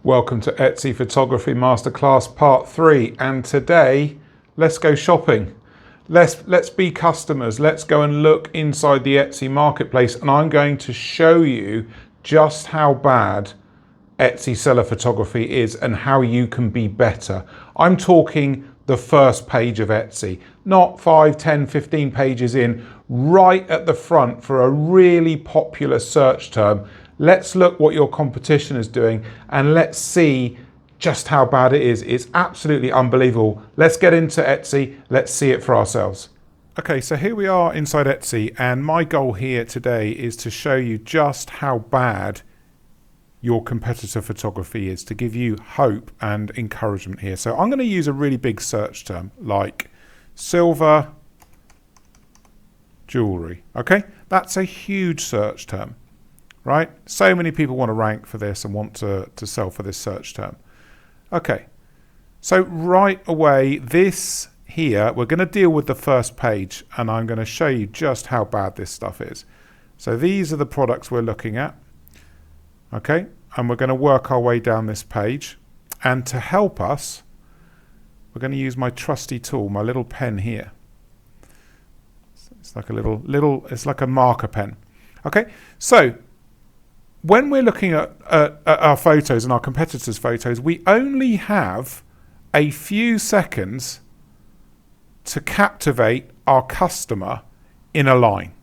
Welcome to Etsy Photography Masterclass Part 3, and today let's go shopping. Let's be customers. Let's go and look inside the Etsy marketplace, and I'm going to show you just how bad Etsy seller photography is and how you can be better. I'm talking the first page of Etsy, not 5, 10, 15 pages in, right at the front for a really popular search term. Let's look what your competition is doing and let's see just how bad it is. It's absolutely unbelievable. Let's get into Etsy. Let's see it for ourselves. Okay, so here we are inside Etsy, and my goal here today is to show you just how bad your competitor photography is, to give you hope and encouragement here. So I'm going to use a really big search term like silver jewelry. Okay, that's a huge search term, right? So many people want to rank for this and want to sell for this search term. Okay, so right away, this here, we're going to deal with the first page, and I'm going to show you just how bad this stuff is. So these are the products we're looking at. Okay, and we're going to work our way down this page, and to help us, we're going to use my trusty tool, my little pen here. It's like a it's like a marker pen. Okay, so when we're looking at our photos and our competitors' photos, we only have a few seconds to captivate our customer in a line.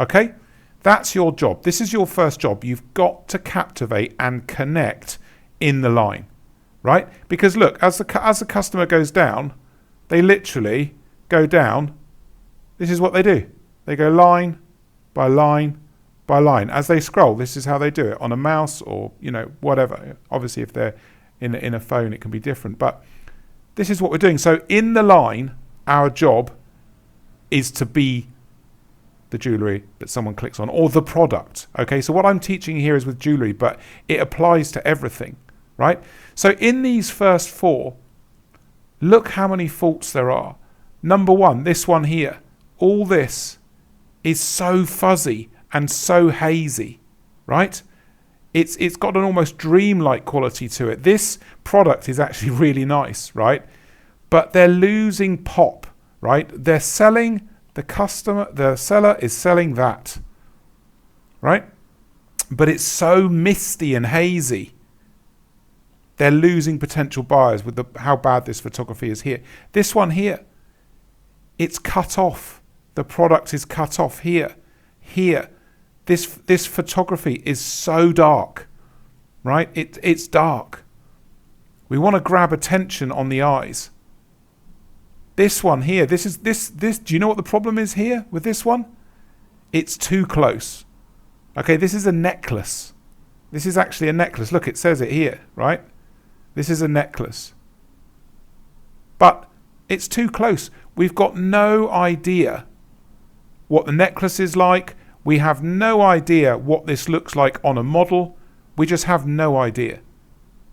Okay? That's your job. This is your first job. You've got to captivate and connect in the line, right? Because look, as the customer goes down, they literally go down. This is what they do. They go line by line by line. As they scroll, this is how they do it on a mouse or, whatever. Obviously, if they're in a phone, it can be different. But this is what we're doing. So in the line, our job is to be the jewelry that someone clicks on, or the product. Okay, so what I'm teaching here is with jewelry, but it applies to everything, right? So in these first four, look how many faults there are. Number one, this one here, all this is so fuzzy and so hazy, right? It's got an almost dreamlike quality to it. This product is actually really nice, right? But they're losing pop, right? They're selling, the seller is selling that, right? But it's so misty and hazy. They're losing potential buyers with how bad this photography is here. This one here, it's cut off. The product is cut off here. Here, this photography is so dark, right? It's dark. We want to grab attention on the eyes. This one here, this. Do you know what the problem is here with this one? It's too close. Okay, this is a necklace. This is actually a necklace. Look, it says it here, right? This is a necklace. But it's too close. We've got no idea what the necklace is like. We have no idea what this looks like on a model. We just have no idea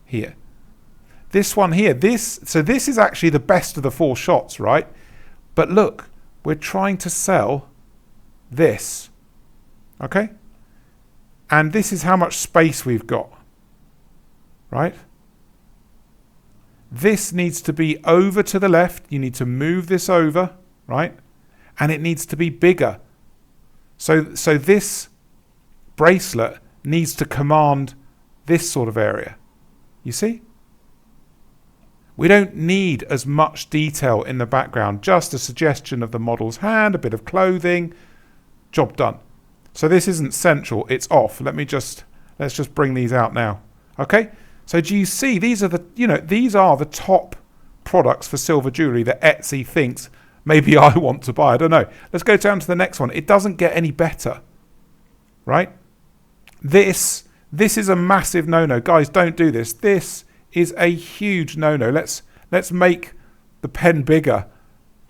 here. This one here, this is actually the best of the four shots, right? But look, we're trying to sell this, okay? And this is how much space we've got, right? This needs to be over to the left. You need to move this over, right? And it needs to be bigger. So this bracelet needs to command this sort of area. You see? We don't need as much detail in the background, just a suggestion of the model's hand, a bit of clothing, job done. So this isn't central, it's off. Let's just bring these out now. Okay? So do you see, these are the top products for silver jewelry that Etsy thinks maybe I want to buy. I don't know. Let's go down to the next one. It doesn't get any better, right? This is a massive no-no. Guys, don't do this. This is a huge no-no. Let's make the pen bigger.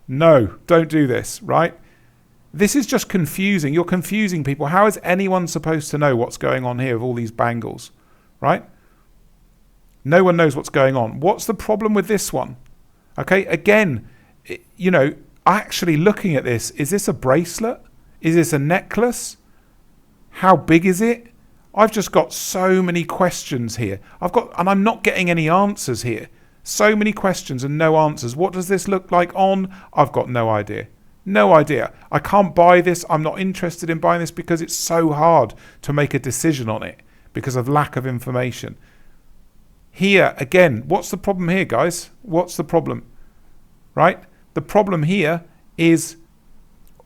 No, don't do this, right? This is just confusing. You're confusing people. How is anyone supposed to know what's going on here with all these bangles, right? No one knows what's going on. What's the problem with this one? Okay, again, actually looking at this, is this a bracelet? Is this a necklace? How big is it? I've just got so many questions here. And I'm not getting any answers here. So many questions and no answers. What does this look like on? I've got no idea. No idea. I can't buy this. I'm not interested in buying this because it's so hard to make a decision on it because of lack of information. Here, again, what's the problem here, guys? What's the problem? Right? The problem here is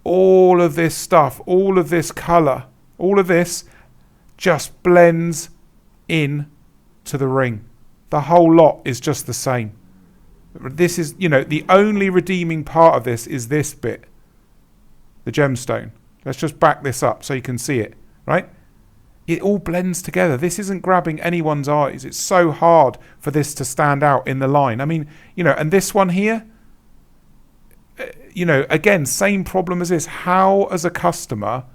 all of this stuff, all of this color, all of this just blends in to the ring. The whole lot is just the same. This is, the only redeeming part of this is this bit, the gemstone. Let's just back this up so you can see it, right? It all blends together. This isn't grabbing anyone's eyes. It's so hard for this to stand out in the line. I mean, and this one here, again, same problem as this. How, as a customer,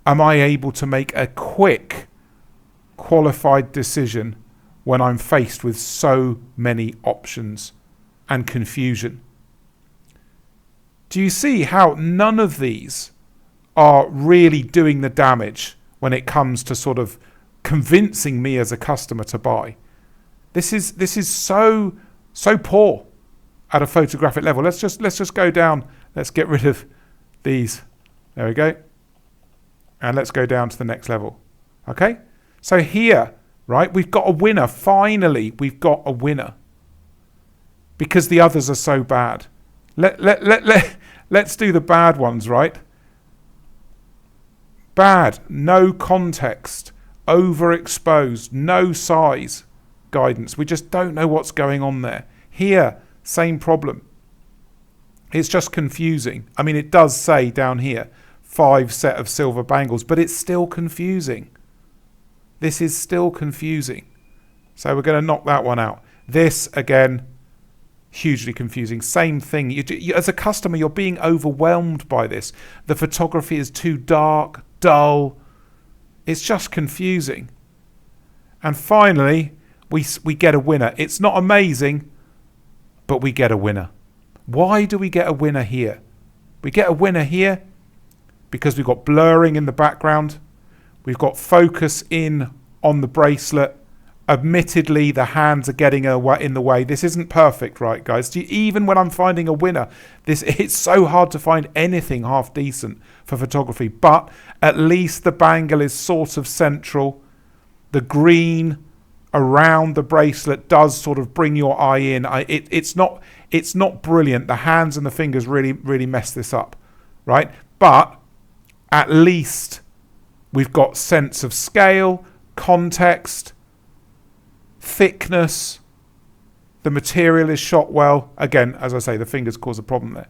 am I able to make a quick, qualified decision when I'm faced with so many options and confusion? Do you see how none of these are really doing the damage when it comes to sort of convincing me as a customer to buy? This is so poor at a photographic level. Let's just go down. Let's get rid of these. There we go. And let's go down to the next level. Okay? So here, right, we've got a winner. Finally, we've got a winner. Because the others are so bad. Let's do the bad ones, right? Bad, no context, overexposed, no size guidance. We just don't know what's going on there. Here, same problem. It's just confusing. I mean, it does say down here, 5 set of silver bangles, but it's still confusing. This is still confusing. So we're going to knock that one out. This, again, hugely confusing. Same thing. You, as a customer, you're being overwhelmed by this. The photography is too dark, dull. It's just confusing. And finally, we get a winner. It's not amazing, but we get a winner. Why do we get a winner here? We get a winner here because we've got blurring in the background. We've got focus in on the bracelet. Admittedly, the hands are getting in the way. This isn't perfect, right, guys? Even when I'm finding a winner, it's so hard to find anything half decent for photography. But at least the bangle is sort of central. The green around the bracelet does sort of bring your eye in. It's not brilliant. The hands and the fingers really mess this up, right? But at least we've got sense of scale, context, thickness. The material is shot well. Again, as I say, the fingers cause a problem there.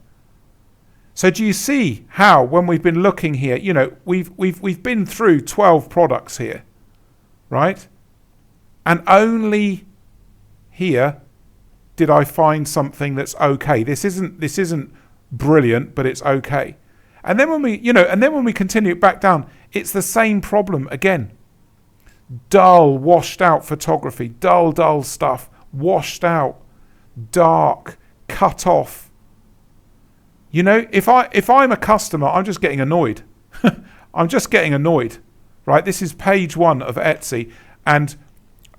So do you see how, when we've been looking here, we've been through 12 products here, right? And only here did I find something that's okay. This isn't brilliant, but it's okay. And then when we continue it back down, it's the same problem again. Dull, washed out photography, dull stuff, washed out, dark, cut off. If I'm a customer, I'm just getting annoyed. I'm just getting annoyed, right? This is page 1 of Etsy, and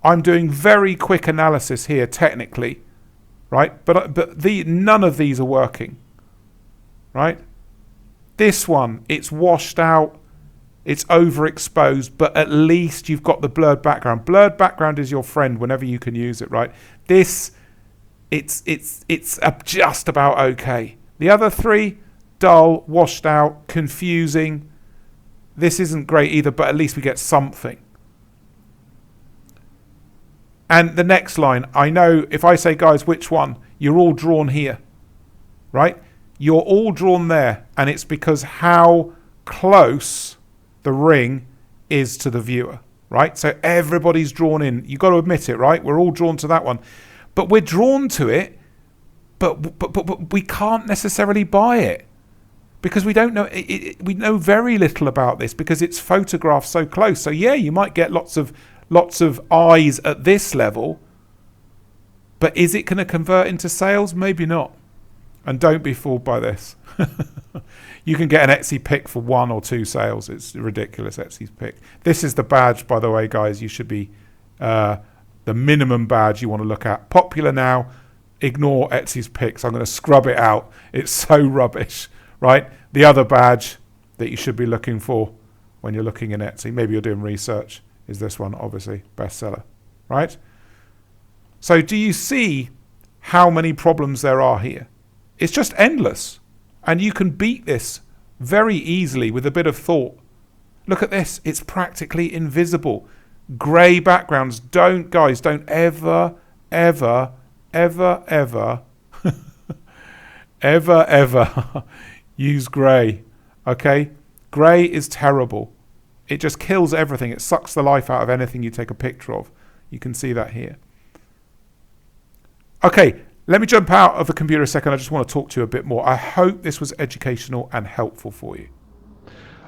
I'm doing very quick analysis here technically, right? But none of these are working, right? This one, it's washed out, it's overexposed, but at least you've got the blurred background. Blurred background is your friend whenever you can use it, right? This, it's just about okay. The other 3, dull, washed out, confusing. This isn't great either, but at least we get something. And the next line, I know if I say, guys, which one? You're all drawn here, right? You're all drawn there, and it's because how close the ring is to the viewer, right? So everybody's drawn in. You've got to admit it, right? We're all drawn to that one. But we're drawn to it, but we can't necessarily buy it because we don't know. We know very little about this because it's photographed so close. So yeah, you might get lots of eyes at this level, but is it going to convert into sales? Maybe not. And don't be fooled by this. You can get an Etsy pick for 1 or 2 sales. It's ridiculous, Etsy's pick. This is the badge, by the way, guys. You should be the minimum badge you want to look at. Popular now. Ignore Etsy's picks. I'm going to scrub it out. It's so rubbish, right? The other badge that you should be looking for when you're looking in Etsy, maybe you're doing research, is this one, obviously, bestseller, right? So do you see how many problems there are here? It's just endless. And you can beat this very easily with a bit of thought. Look at this. It's practically invisible. Grey backgrounds. Don't ever, ever, ever, ever, ever, ever use grey. Okay? Grey is terrible. It just kills everything. It sucks the life out of anything you take a picture of. You can see that here. Okay, let me jump out of the computer a second. I just want to talk to you a bit more. I hope this was educational and helpful for you.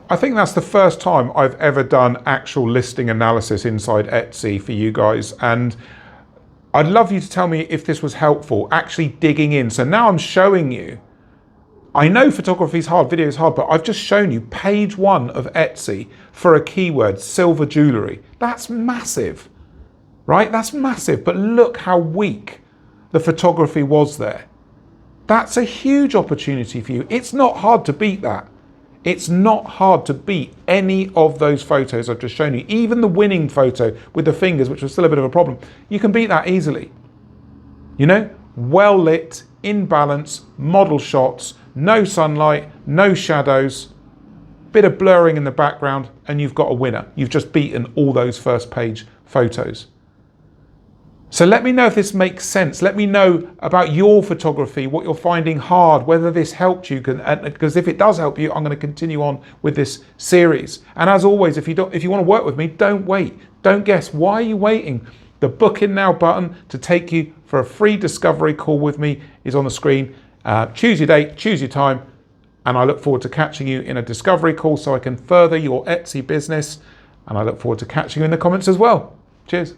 I think that's the first time I've ever done actual listing analysis inside Etsy for you guys. And I'd love you to tell me if this was helpful, actually digging in. So now I'm showing you, I know photography is hard, video is hard, but I've just shown you page 1 of Etsy for a keyword, silver jewelry. That's massive, right? That's massive, but look how weak the photography was there. That's a huge opportunity for you. It's not hard to beat that. It's not hard to beat any of those photos I've just shown you. Even the winning photo with the fingers, which was still a bit of a problem, you can beat that easily. You know, well lit, in balance, model shots, no sunlight, no shadows, bit of blurring in the background, and you've got a winner. You've just beaten all those first page photos. So let me know if this makes sense. Let me know about your photography, what you're finding hard, whether this helped you. Because if it does help you, I'm going to continue on with this series. And as always, if you want to work with me, don't wait. Don't guess. Why are you waiting? The Book In Now button to take you for a free discovery call with me is on the screen. Choose your date, choose your time, and I look forward to catching you in a discovery call so I can further your Etsy business. And I look forward to catching you in the comments as well. Cheers.